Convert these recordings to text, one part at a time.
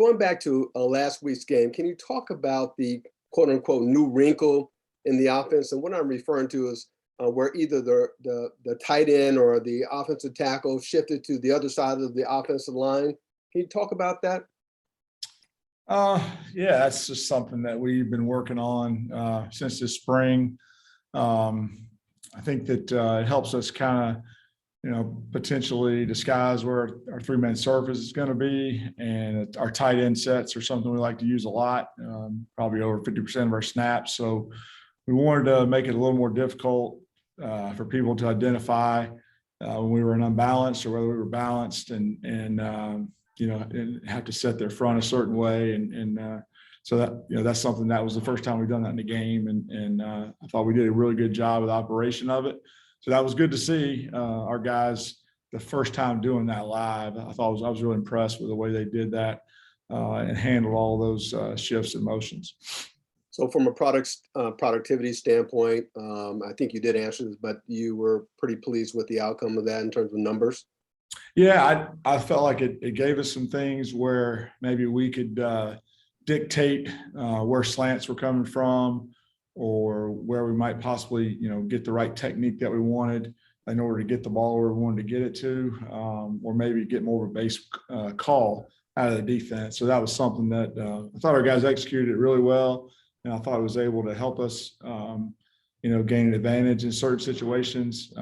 Going back to last week's game, can you talk about the quote unquote new wrinkle in the offense? And what I'm referring to is where either the tight end or the offensive tackle shifted to the other side of the offensive line. Can you talk about that? Yeah, that's just something that we've been working on since this spring. I think that it helps us kind of, potentially disguise where our three-man surface is going to be. And our tight end sets are something we like to use a lot, probably over 50% of our snaps. So we wanted to make it a little more difficult for people to identify when we were in unbalanced or whether we were balanced and have to set their front a certain way. So that, that's something that was the first time we've done that in the game. And I thought we did a really good job with the operation of it. So that was good to see our guys the first time doing that live. I was really impressed with the way they did that and handled all those shifts and motions. So from a productivity standpoint, I think you did answer this, but you were pretty pleased with the outcome of that in terms of numbers? Yeah, I felt like it gave us some things where maybe we could dictate where slants were coming from, or where we might possibly, get the right technique that we wanted in order to get the ball where we wanted to get it to, or maybe get more of a base call out of the defense. So that was something that I thought our guys executed really well, and I thought it was able to help us, gain an advantage in certain situations.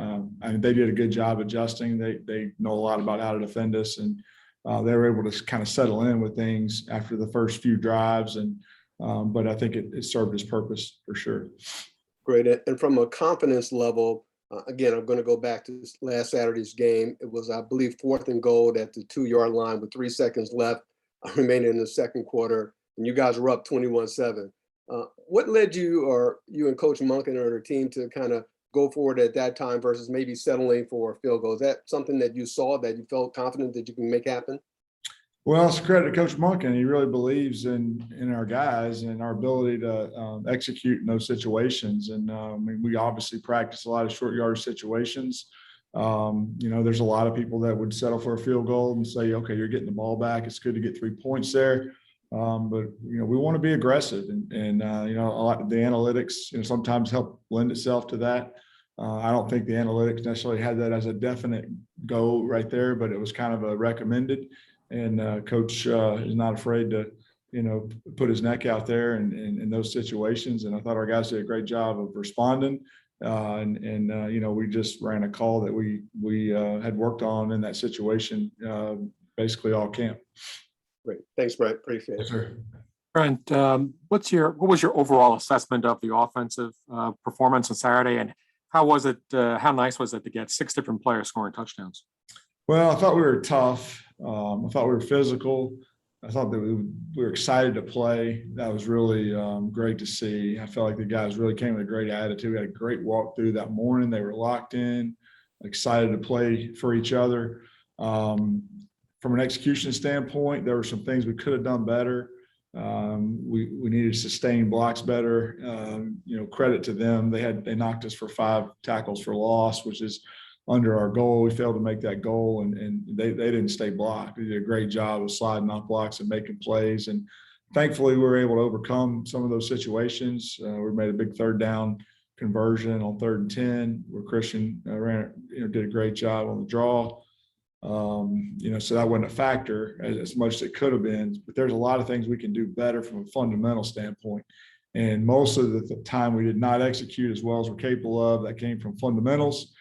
They did a good job adjusting. They know a lot about how to defend us, and they were able to kind of settle in with things after the first few drives. But I think it served its purpose for sure. Great. And from a confidence level, again, I'm going to go back to last Saturday's game. It was, I believe, 4th and goal at the 2-yard line with 3 seconds left remaining in the second quarter, and you guys were up 21-7. What led you, or you and Coach Monken or the team, to kind of go forward at that time versus maybe settling for a field goal? Is that something that you saw that you felt confident that you can make happen? Well, it's a credit to Coach Monken. He really believes in our guys and our ability to execute in those situations. And we obviously practice a lot of short yardage situations. There's a lot of people that would settle for a field goal and say, okay, you're getting the ball back. It's good to get 3 points there. But we want to be aggressive, and a lot of the analytics, sometimes help lend itself to that. I don't think the analytics necessarily had that as a definite go right there, but it was kind of a recommended. And Coach is not afraid to, put his neck out there in those situations. And I thought our guys did a great job of responding. We just ran a call that we had worked on in that situation basically all camp. Great. Thanks, Brent. Appreciate it. Sure. Brent, what was your overall assessment of the offensive performance on Saturday, and how was it? How nice was it to get 6 different players scoring touchdowns? Well, I thought we were tough. I thought we were physical. I thought that we were excited to play. That was really great to see. I felt like the guys really came with a great attitude. We had a great walkthrough that morning. They were locked in, excited to play for each other. From an execution standpoint, there were some things we could have done better. We needed to sustain blocks better. Credit to them. They knocked us for 5 tackles for loss, which is under our goal. We failed to make that goal, and they didn't stay blocked. They did a great job of sliding off blocks and making plays. And thankfully, we were able to overcome some of those situations. We made a big 3rd down conversion on 3rd and 10, where Christian did a great job on the draw. So that wasn't a factor as much as it could have been, but there's a lot of things we can do better from a fundamental standpoint. And most of the time we did not execute as well as we're capable of. That came from fundamentals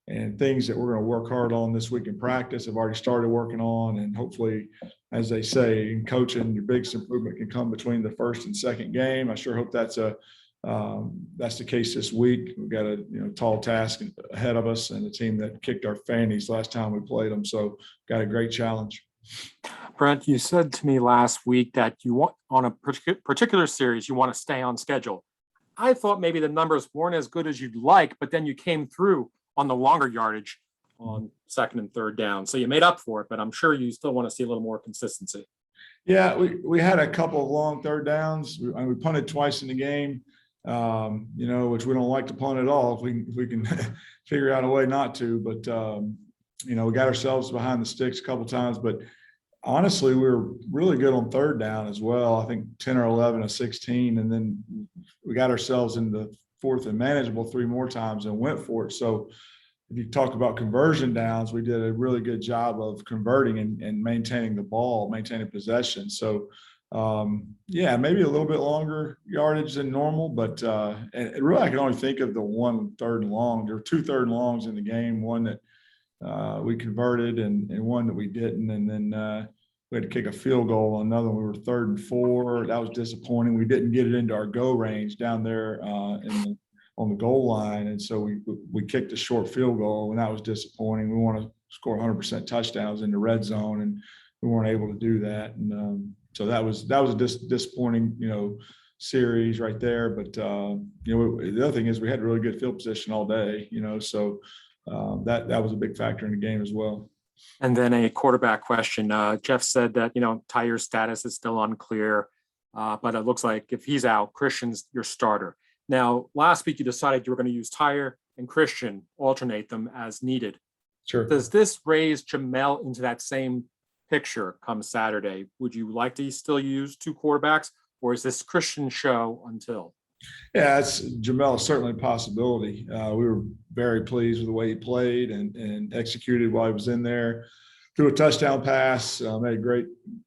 and things that we're going to work hard on this week in practice. I've already started working on, and hopefully, as they say in coaching, your biggest improvement can come between the first and second game. I sure hope that's the case this week. We've got a tall task ahead of us, and a team that kicked our fannies last time we played them. So got a great challenge. Brent, you said to me last week that you want, on a particular series, you want to stay on schedule. I thought maybe the numbers weren't as good as you'd like, but then you came through on the longer yardage on 2nd and 3rd down. So you made up for it, but I'm sure you still want to see a little more consistency. Yeah, we had a couple of long 3rd downs. We punted twice in the game. Which we don't like to punt at all if we can figure out a way not to. But we got ourselves behind the sticks a couple of times. But Honestly, we were really good on third down as well. I think 10 or 11 of 16. And then we got ourselves into fourth and manageable 3 more times and went for it. So if you talk about conversion downs, we did a really good job of converting and maintaining the ball, maintaining possession. So, yeah, maybe a little bit longer yardage than normal, but and really I can only think of the 1 third and long. There were 2 third and longs in the game, one that we converted and one that we didn't. And then we had to kick a field goal on another one. We were 3rd and 4. That was disappointing. We didn't get it into our go range down there on the goal line. And so we kicked a short field goal, and that was disappointing. We want to score 100% touchdowns in the red zone, and we weren't able to do that. And so that was a disappointing, series right there. But, the other thing is we had really good field position all day, so that was a big factor in the game as well. And then a quarterback question. Jeff said that, Tyre's status is still unclear, but it looks like if he's out, Christian's your starter. Now, last week you decided you were going to use Tyre and Christian, alternate them as needed. Sure. Does this raise Jamel into that same picture come Saturday? Would you like to still use 2 quarterbacks, or is this Christian show until? Yeah, Jamel is certainly a possibility. We were very pleased with the way he played and executed while he was in there. Threw a touchdown pass, made a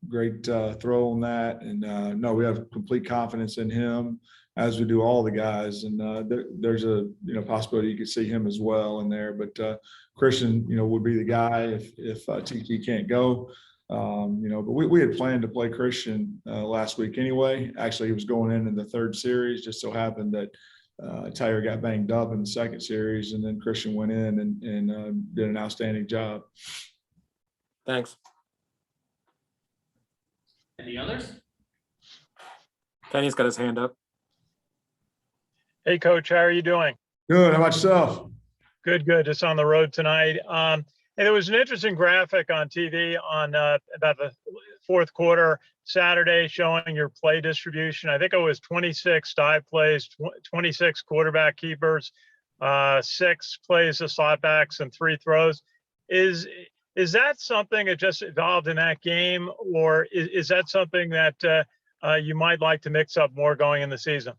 great throw on that. And no, we have complete confidence in him, as we do all the guys. And there's a possibility you could see him as well in there. But Christian, would be the guy if TT can't go. But we had planned to play Christian last week anyway. Actually, he was going in the 3rd series. Just so happened that Tyre got banged up in the 2nd series, and then Christian went in and did an outstanding job. Thanks. Any others? Kenny's got his hand up. Hey, Coach, how are you doing? Good. How about yourself? Good. Just on the road tonight. And there was an interesting graphic on TV on about the 4th quarter Saturday showing your play distribution. I think it was 26 dive plays, 26 quarterback keepers, 6 plays to slot backs, and 3 throws. Is that something that just evolved in that game, or is that something that you might like to mix up more going in the season?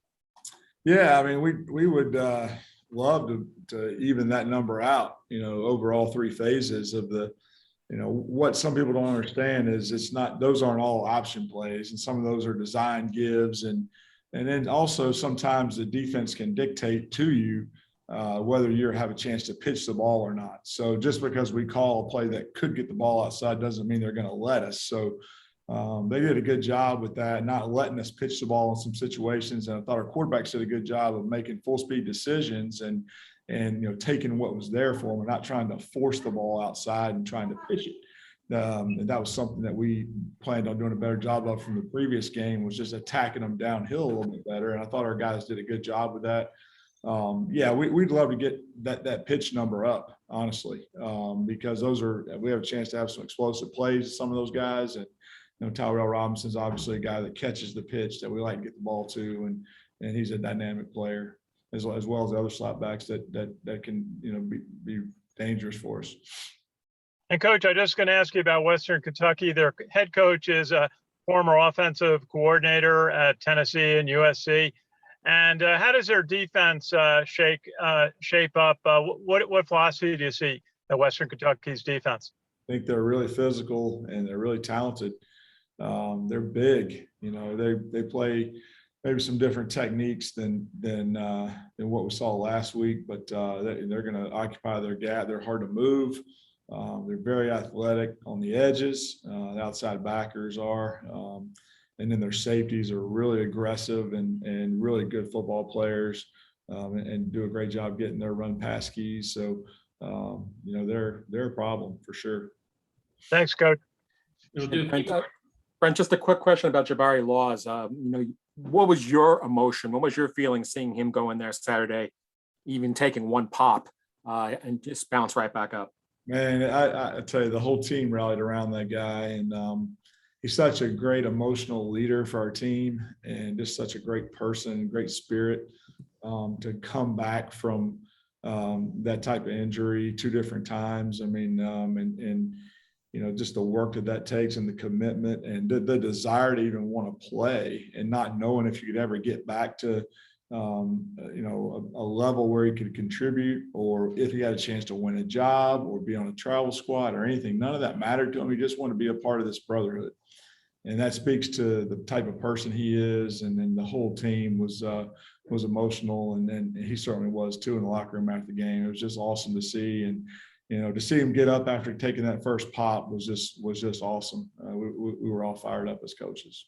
Yeah, I mean, we would love to even that number out, over all 3 phases of the, what some people don't understand is those aren't all option plays, and some of those are design gives. And then also sometimes the defense can dictate to you whether you have a chance to pitch the ball or not. So just because we call a play that could get the ball outside doesn't mean they're going to let us. So they did a good job with that, not letting us pitch the ball in some situations. And I thought our quarterbacks did a good job of making full speed decisions and taking what was there for them and not trying to force the ball outside and trying to pitch it. And that was something that we planned on doing a better job of from the previous game, was just attacking them downhill a little bit better. And I thought our guys did a good job with that. We'd love to get that pitch number up, honestly, because we have a chance to have some explosive plays, some of those guys. And Tyrell Robinson's obviously a guy that catches the pitch that we like to get the ball to, and he's a dynamic player as well as the other slot backs that can be dangerous for us. And Coach, I'm just going to ask you about Western Kentucky. Their head coach is a former offensive coordinator at Tennessee and USC. And how does their defense shape up? What philosophy do you see at Western Kentucky's defense? I think they're really physical and they're really talented. They're big, they play maybe some different techniques than what we saw last week, but they're going to occupy their gap. They're hard to move. They're very athletic on the edges. The outside backers are, and then their safeties are really aggressive and really good football players, and do a great job getting their run pass keys. So, they're a problem for sure. Thanks, Coach. Brent, just a quick question about Jabari Laws. What was your emotion? What was your feeling seeing him go in there Saturday, even taking 1 pop and just bounce right back up? Man, I tell you, the whole team rallied around that guy, and he's such a great emotional leader for our team, and just such a great person, great spirit. To come back from that type of injury 2 different times. I mean, and just the work that takes and the commitment and the desire to even want to play and not knowing if you could ever get back to, a level where he could contribute or if he had a chance to win a job or be on a travel squad or anything. None of that mattered to him. He just wanted to be a part of this brotherhood. And that speaks to the type of person he is. And then the whole team was emotional. And then he certainly was too in the locker room after the game. It was just awesome to see. And, to see him get up after taking that first pop was just awesome. We were all fired up as coaches.